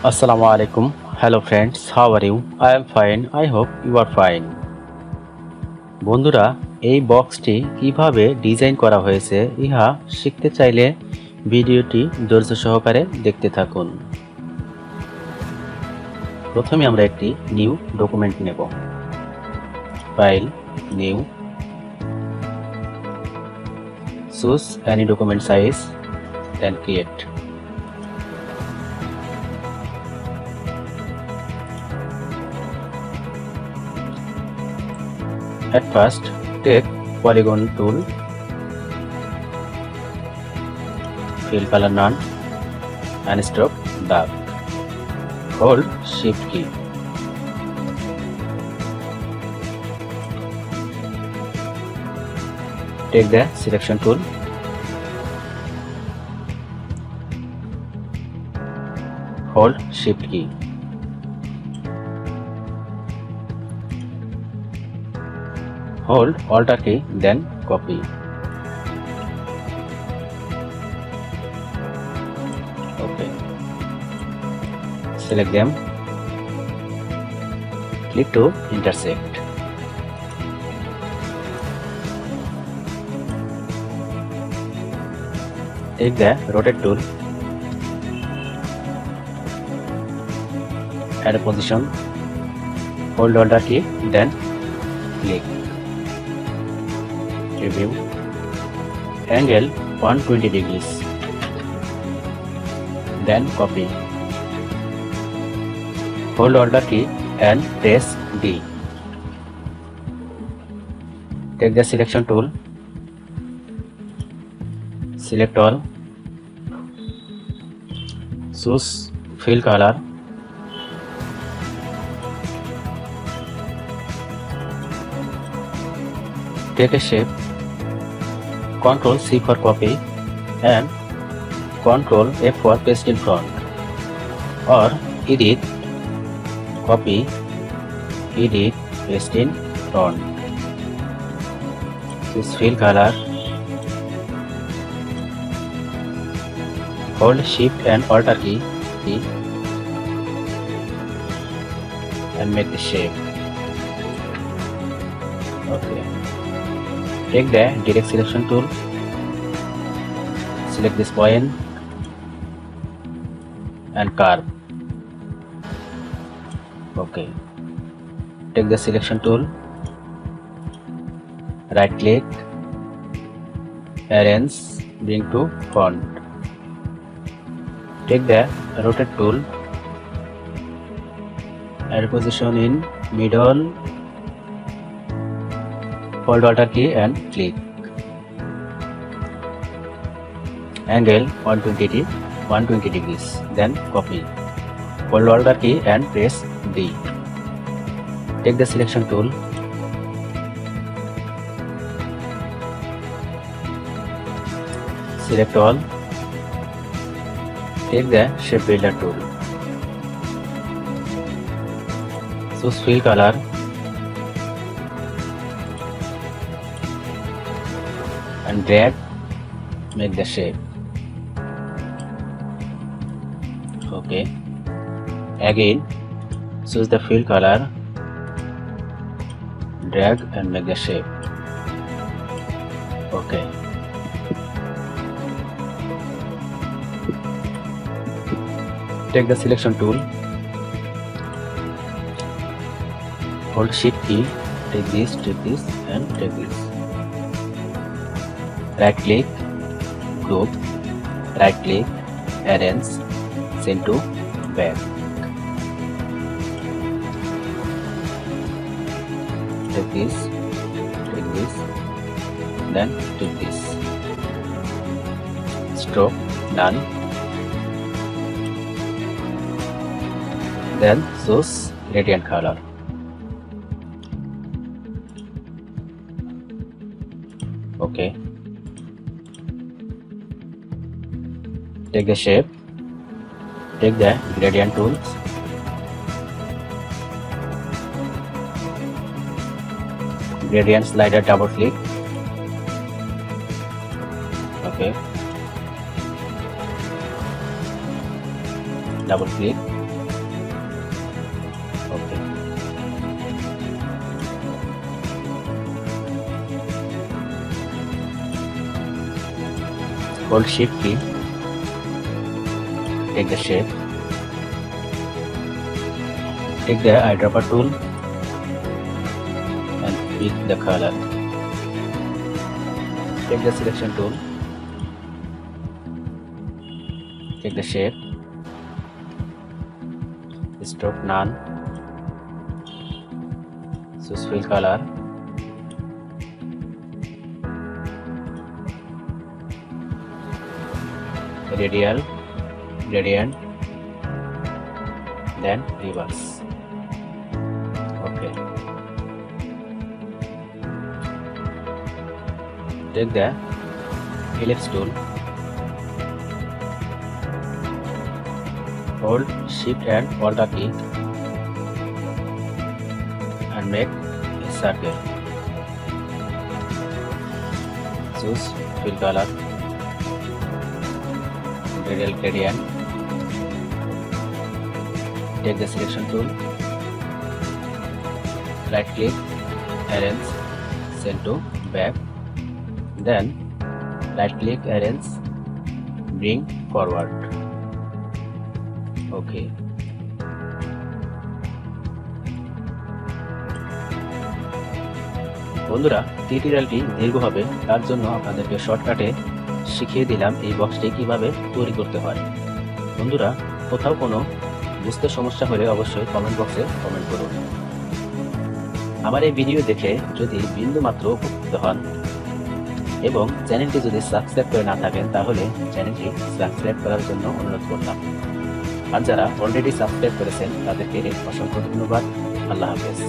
Assalamu alaikum. Hello friends, how are you? I am fine. I hope you are fine. বন্ধুরা, এই বক্সটি কিভাবে design করা হয়েছে ইহা শিখতে চাইলে ভিডিওটি ধৈর্য সহকারে দেখতে থাকুন। প্রথমে আমরা একটি নিউ ডকুমেন্ট নেব। File, new, choose any document size, then create. At first, take polygon tool, fill color none, and stroke dark. Hold Shift key. Take the selection tool, hold Shift key. Hold Alt key, then copy. Okay. Select them. Click to intersect. Take the rotate tool. Add a position. Hold Alt key, then click. Review. Angle 120 degrees. Then copy. Hold Alt key and press D. Take the selection tool. Select all. Choose fill color. Take a shape. Ctrl C for copy and Ctrl F for paste in front, or edit, copy, edit, paste in front. Choose fill color. Hold Shift and Alt key and make the shape. Okay. Take the direct selection tool. Select this point and curve. Okay. Take the selection tool. Right click. Arrange. Bring to front. Take the rotate tool. Add position in middle. Hold Alt key and click. Angle 120 degrees. Then copy. Hold Alt key and press D. Take the selection tool. Select all. Take the shape builder tool. Choose fill color. And drag, make the shape. Okay. Again, choose the fill color, drag and make the shape. Okay. Take the selection tool, hold Shift key, take this, and take this. Right click, group, right click, arrange, send to back. Take this, then take this. Stroke, done. Then choose gradient color. Okay. Take the shape, take the gradient tools, gradient slider, double click. Okay. Double click, hold shift key, take the shape, take the eyedropper tool and pick the color. Take the selection tool, take the shape, stroke none, choose fill color, radial, gradient, then reverse. Okay. Take the ellipse tool, hold shift and or the key and make a circle. Choose fill color, radial gradient, take the selection tool, right click, arrange, send to back, then right click, arrange, bring forward. Okay. বন্ধুরা, টিউটোরিয়ালটি দীর্ঘ হবে, তার জন্য আপনাদেরকে শর্টকাটে শিখিয়ে দিলাম এই বক্সটি কিভাবে তৈরি করতে হয়। বন্ধুরা, কোথাও কোনো বুঝতে সমস্যা হলে অবশ্যই কমেন্ট বক্সে কমেন্ট করুন। আমার এই ভিডিও দেখে যদি বিন্দুমাত্র উপকৃত হন এবং চ্যানেলটি যদি সাবস্ক্রাইব করে না থাকেন তাহলে চ্যানেলটি সাবস্ক্রাইব করার জন্য অনুরোধ করলাম। আর যারা অলরেডি সাবস্ক্রাইব করেছেন তাদেরকে অসংখ্য ধন্যবাদ। আল্লাহ হাফেজ।